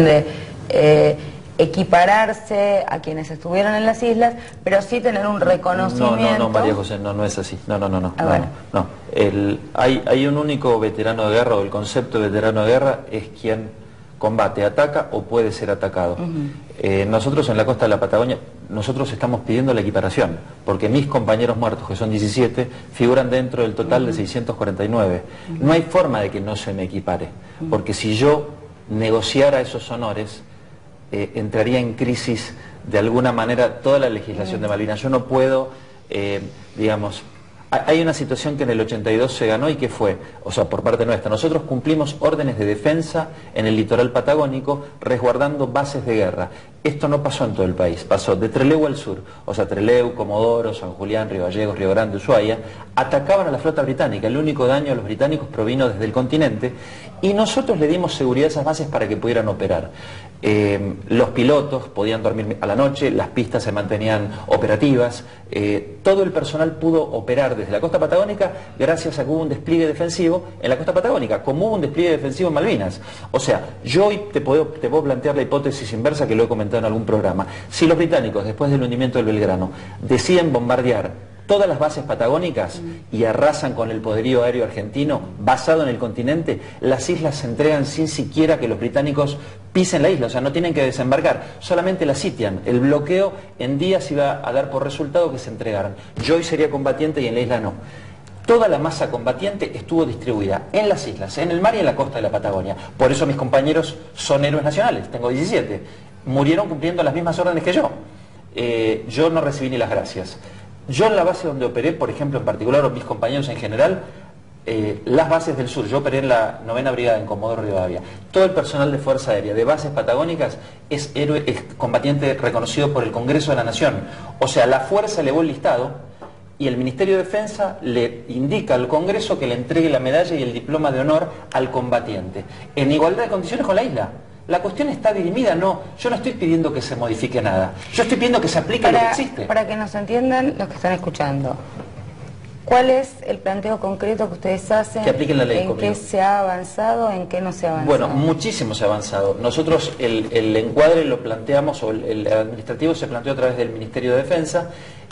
de equipararse a quienes estuvieron en las islas, pero sí tener un reconocimiento. No, María José, no es así. No. Bueno. Hay un único veterano de guerra, o el concepto de veterano de guerra es quien combate, ataca o puede ser atacado. Nosotros en la costa de la Patagonia, nosotros estamos pidiendo la equiparación, porque mis compañeros muertos, que son 17, figuran dentro del total de 649. No hay forma de que no se me equipare, porque si yo negociara esos honores, entraría en crisis de alguna manera toda la legislación de Malvinas. Yo no puedo, digamos, hay una situación que en el 82 se ganó y que fue, o sea, por parte nuestra, nosotros cumplimos órdenes de defensa en el litoral patagónico resguardando bases de guerra. Esto no pasó en todo el país, pasó de Trelew al sur, o sea, Trelew, Comodoro, San Julián, Río Gallegos, Río Grande, Ushuaia, atacaban a la flota británica. El único daño a los británicos provino desde el continente y nosotros le dimos seguridad a esas bases para que pudieran operar. Los pilotos podían dormir a la noche, las pistas se mantenían operativas, todo el personal pudo operar desde la costa patagónica gracias a que hubo un despliegue defensivo en la costa patagónica, como hubo un despliegue defensivo en Malvinas. O sea, yo hoy te puedo plantear la hipótesis inversa que lo he comentado en algún programa. Si los británicos, después del hundimiento del Belgrano, deciden bombardear todas las bases patagónicas y arrasan con el poderío aéreo argentino basado en el continente, las islas se entregan sin siquiera que los británicos pisen la isla, o sea, no tienen que desembarcar, solamente la sitian. El bloqueo en días iba a dar por resultado que se entregaran. Yo hoy sería combatiente y en la isla no. Toda la masa combatiente estuvo distribuida en las islas, en el mar y en la costa de la Patagonia. Por eso mis compañeros son héroes nacionales, tengo 17. Murieron cumpliendo las mismas órdenes que yo. Yo no recibí ni las gracias. Yo en la base donde operé, por ejemplo, en particular, o mis compañeros en general, las bases del sur, yo operé en la 9ª Brigada en Comodoro Rivadavia. Todo el personal de Fuerza Aérea de bases patagónicas es héroe, es combatiente reconocido por el Congreso de la Nación. O sea, la Fuerza elevó el listado y el Ministerio de Defensa le indica al Congreso que le entregue la medalla y el diploma de honor al combatiente, en igualdad de condiciones con la isla. La cuestión está dirimida, no, yo no estoy pidiendo que se modifique nada, yo estoy pidiendo que se aplique lo que existe. Para que nos entiendan los que están escuchando, ¿cuál es el planteo concreto que ustedes hacen? Que apliquen la ley. ¿En qué se ha avanzado, en qué no se ha avanzado? Bueno, muchísimo se ha avanzado. Nosotros el encuadre lo planteamos, o el administrativo se planteó a través del Ministerio de Defensa.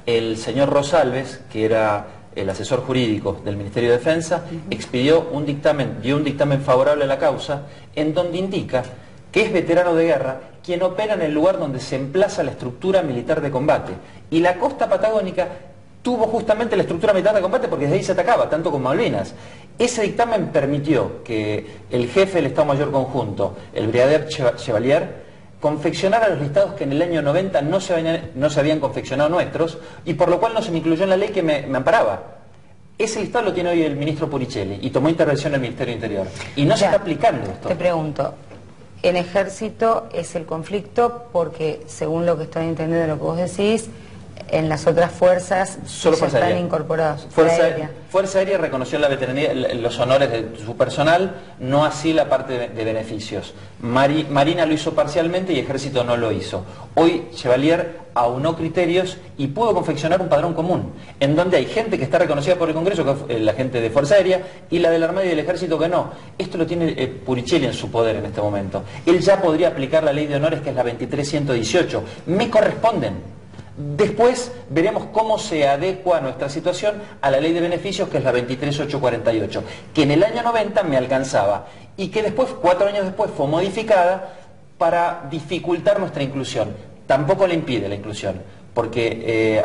El señor Rosalves, que era el asesor jurídico del Ministerio de Defensa, expidió un dictamen, dio un dictamen favorable a la causa, en donde indica que es veterano de guerra quien opera en el lugar donde se emplaza la estructura militar de combate. Y la costa patagónica tuvo justamente la estructura militar de combate porque desde ahí se atacaba, tanto como Malvinas. Ese dictamen permitió que el jefe del Estado Mayor Conjunto, el brigadier Chevalier, confeccionara los listados que en el año 90 no se habían confeccionado nuestros, y por lo cual no se me incluyó en la ley que me amparaba. Ese listado lo tiene hoy el ministro Puricelli y tomó intervención el Ministerio de Interior. Y no se está aplicando esto. Te pregunto, en Ejército es el conflicto porque, según lo que estoy entendiendo de lo que vos decís, en las otras fuerzas solo ya están incorporados. Fuerza Aérea reconoció la veteranía, los honores de su personal, no así la parte de beneficios. Marina lo hizo parcialmente y Ejército no lo hizo. Hoy Chevalier aunó criterios y pudo confeccionar un padrón común, en donde hay gente que está reconocida por el Congreso, que es la gente de Fuerza Aérea, y la de la Armada y del Ejército que no. Esto lo tiene Puricelli en su poder en este momento. Él ya podría aplicar la ley de honores, que es la 23118. Me corresponden. Después veremos cómo se adecua nuestra situación a la ley de beneficios, que es la 23848, que en el año 90 me alcanzaba y que después, 4 años después, fue modificada para dificultar nuestra inclusión. Tampoco le impide la inclusión, porque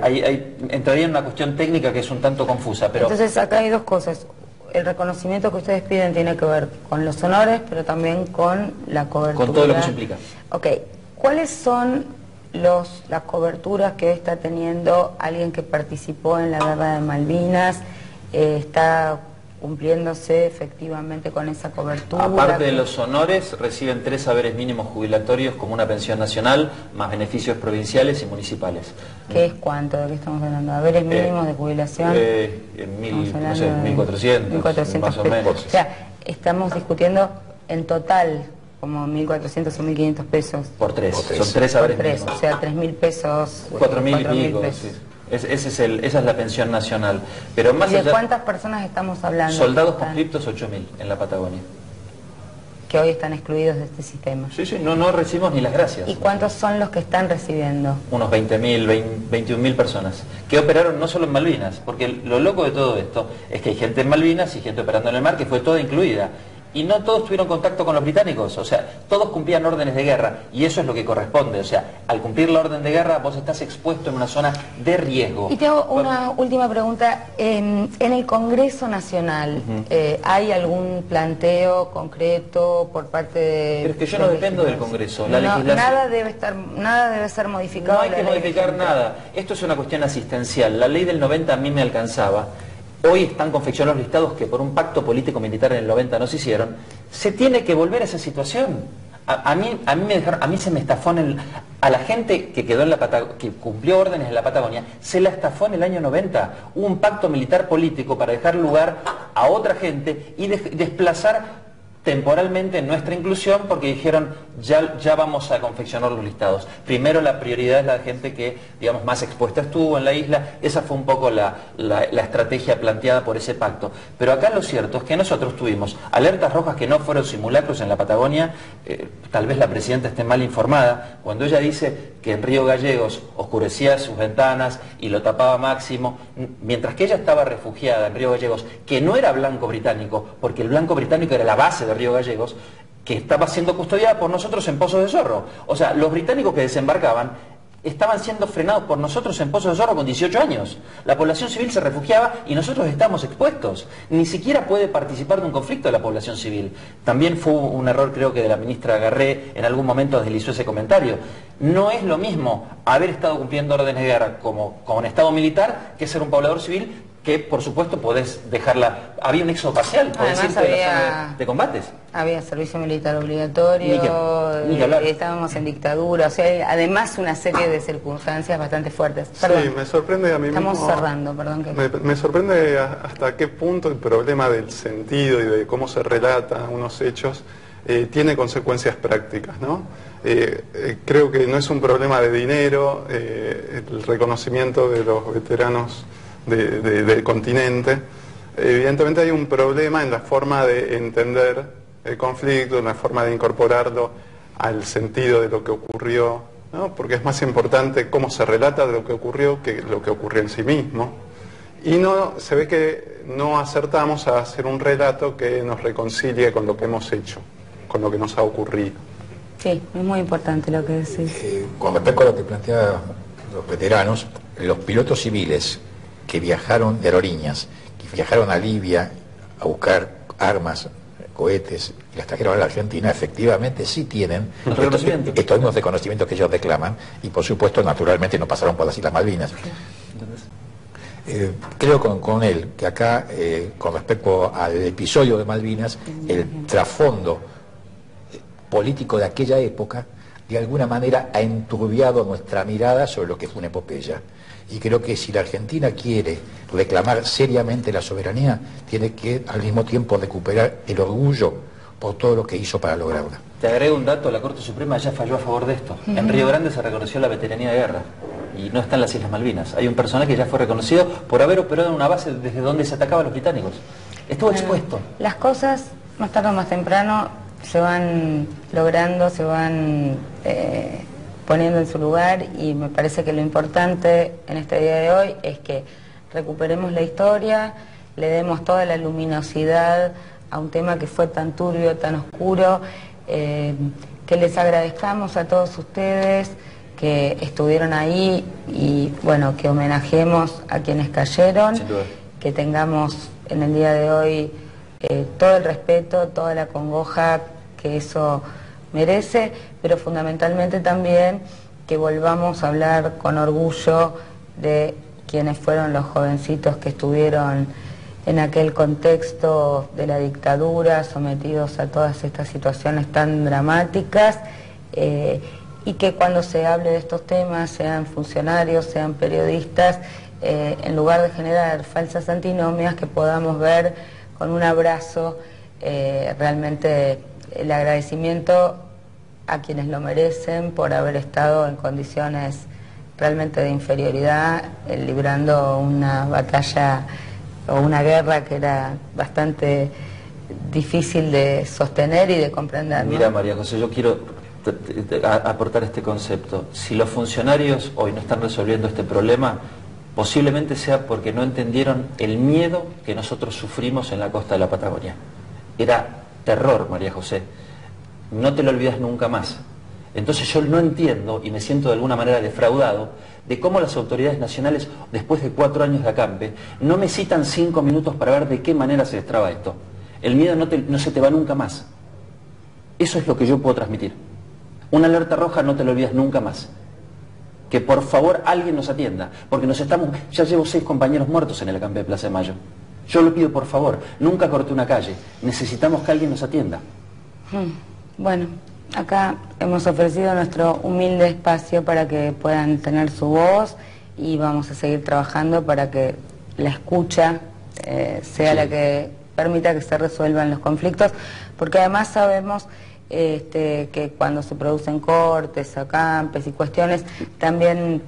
entraría en una cuestión técnica que es un tanto confusa. Pero entonces acá hay dos cosas. El reconocimiento que ustedes piden tiene que ver con los honores, pero también con la cobertura. Con todo lo que eso implica. Ok, ¿cuáles son las coberturas que está teniendo alguien que participó en la guerra de Malvinas? ¿Está cumpliéndose efectivamente con esa cobertura? Aparte de los honores, reciben 3 saberes mínimos jubilatorios como una pensión nacional, más beneficios provinciales y municipales. ¿Qué es cuánto? ¿De qué estamos hablando? ¿Saberes mínimos de jubilación? No sé, 1.400, más o menos. O sea, estamos discutiendo en total como 1.400 o 1.500 pesos. Por 3, son 3 saberes mínimos. O sea, 3.000 pesos. 4.000 y pico, sí. Esa es la pensión nacional. Pero más ¿Y de allá, cuántas personas estamos hablando? soldados conscriptos 8.000 en la Patagonia. que hoy están excluidos de este sistema. Sí, sí, no recibimos ni las gracias. ¿Y cuántos son los que están recibiendo? Unos 20.000, 21.000 personas, que operaron no solo en Malvinas, porque lo loco de todo esto es que hay gente en Malvinas y gente operando en el mar que fue toda incluida. Y no todos tuvieron contacto con los británicos, o sea, todos cumplían órdenes de guerra, y eso es lo que corresponde, o sea, al cumplir la orden de guerra vos estás expuesto en una zona de riesgo. Y tengo una última pregunta, en el Congreso Nacional, ¿hay algún planteo concreto por parte de...? Pero es que yo no dependo del Congreso, la legislación... Nada debe ser modificado. No hay que modificar nada, esto es una cuestión asistencial, la ley del 90 a mí me alcanzaba. Hoy están confeccionados los listados que por un pacto político-militar en el 90 no se hicieron. Se tiene que volver a esa situación. A mí se me estafó a la gente que quedó en la que cumplió órdenes en la Patagonia, se la estafó en el año 90. Hubo un pacto militar político para dejar lugar a otra gente y desplazar temporalmente nuestra inclusión, porque dijeron ya vamos a confeccionar los listados. Primero la prioridad es la gente que, digamos, más expuesta estuvo en la isla. Esa fue un poco la estrategia planteada por ese pacto. Pero acá lo cierto es que nosotros tuvimos alertas rojas que no fueron simulacros en la Patagonia. Tal vez la presidenta esté mal informada cuando ella dice que en Río Gallegos oscurecía sus ventanas y lo tapaba Máximo, mientras que ella estaba refugiada en Río Gallegos, que no era blanco británico, porque el blanco británico era la base de Río Gallegos, que estaba siendo custodiada por nosotros en Pozos de Zorro. O sea, los británicos que desembarcaban estaban siendo frenados por nosotros en Pozos de Zorro con 18 años. La población civil se refugiaba y nosotros estamos expuestos. Ni siquiera puede participar de un conflicto de la población civil. También fue un error, creo que de la ministra Garré, en algún momento deslizó ese comentario. No es lo mismo haber estado cumpliendo órdenes de guerra como un estado militar que ser un poblador civil, que por supuesto podés dejarla... Había un éxodo parcial, podés irte de la zona de combates. Había servicio militar obligatorio, estábamos en dictadura, o sea, además una serie de circunstancias bastante fuertes. Perdón, sí, me sorprende a mí estamos mismo... cerrando, perdón. Me sorprende hasta qué punto el problema del sentido y de cómo se relatan unos hechos tiene consecuencias prácticas, ¿no? Creo que no es un problema de dinero, el reconocimiento de los veteranos del continente. Evidentemente hay un problema en la forma de entender el conflicto, en la forma de incorporarlo al sentido de lo que ocurrió, ¿no? Porque es más importante cómo se relata de lo que ocurrió que lo que ocurrió en sí mismo. Y se ve que no acertamos a hacer un relato que nos reconcilie con lo que hemos hecho, con lo que nos ha ocurrido. Sí, es muy importante lo que decís. Con respecto a lo que plantean los veteranos, los pilotos civiles que viajaron de aerolíneas, que viajaron a Libia a buscar armas, cohetes, y las trajeron a la Argentina, efectivamente sí tienen estos mismos reconocimientos que ellos reclaman, y por supuesto, naturalmente, no pasaron por las Islas Malvinas. Creo con él que acá, con respecto al episodio de Malvinas, el trasfondo político de aquella época, de alguna manera ha enturbiado nuestra mirada sobre lo que fue una epopeya. Y creo que si la Argentina quiere reclamar seriamente la soberanía, tiene que al mismo tiempo recuperar el orgullo por todo lo que hizo para lograrla. Te agrego un dato, la Corte Suprema ya falló a favor de esto. En Río Grande se reconoció la veteranía de guerra y no está en las Islas Malvinas. Hay un personaje que ya fue reconocido por haber operado en una base desde donde se atacaban los británicos. Estuvo expuesto. Las cosas, más tarde o más temprano, se van logrando, se van poniendo en su lugar, y me parece que lo importante en este día de hoy es que recuperemos la historia, le demos toda la luminosidad a un tema que fue tan turbio, tan oscuro, que les agradezcamos a todos ustedes que estuvieron ahí y bueno, que homenajemos a quienes cayeron, que tengamos en el día de hoy todo el respeto, toda la congoja que eso merece, pero fundamentalmente también que volvamos a hablar con orgullo de quienes fueron los jovencitos que estuvieron en aquel contexto de la dictadura, sometidos a todas estas situaciones tan dramáticas, y que cuando se hable de estos temas, sean funcionarios, sean periodistas, en lugar de generar falsas antinomias, que podamos ver con un abrazo realmente el agradecimiento a quienes lo merecen por haber estado en condiciones realmente de inferioridad, librando una batalla o una guerra que era bastante difícil de sostener y de comprender, ¿no? Mira, María José, yo quiero aportar este concepto. Si los funcionarios hoy no están resolviendo este problema, posiblemente sea porque no entendieron el miedo que nosotros sufrimos en la costa de la Patagonia. Era terror, María José. No te lo olvidas nunca más. Entonces yo no entiendo y me siento de alguna manera defraudado de cómo las autoridades nacionales, después de 4 años de acampe, no me citan 5 minutos para ver de qué manera se destraba esto. El miedo no se te va nunca más. Eso es lo que yo puedo transmitir. Una alerta roja no te lo olvidas nunca más. Que por favor alguien nos atienda, porque ya llevo 6 compañeros muertos en el acampe de Plaza de Mayo. Yo lo pido por favor, nunca corté una calle, necesitamos que alguien nos atienda. Bueno, acá hemos ofrecido nuestro humilde espacio para que puedan tener su voz y vamos a seguir trabajando para que la escucha sea la que permita que se resuelvan los conflictos, porque además sabemos que cuando se producen cortes, acampes y cuestiones, también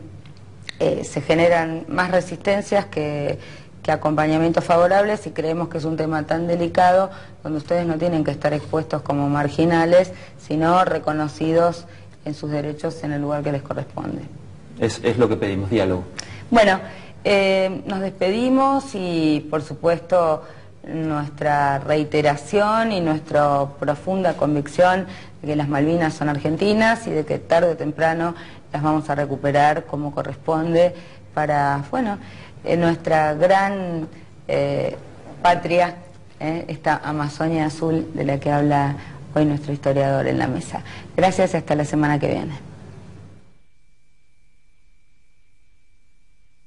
se generan más resistencias que acompañamientos favorables, y creemos que es un tema tan delicado donde ustedes no tienen que estar expuestos como marginales, sino reconocidos en sus derechos en el lugar que les corresponde. Es lo que pedimos, diálogo. Bueno, nos despedimos y por supuesto nuestra reiteración y nuestra profunda convicción de que las Malvinas son argentinas y de que tarde o temprano las vamos a recuperar como corresponde para, bueno, nuestra gran patria, esta Amazonia azul de la que habla hoy nuestro historiador en la mesa. Gracias y hasta la semana que viene.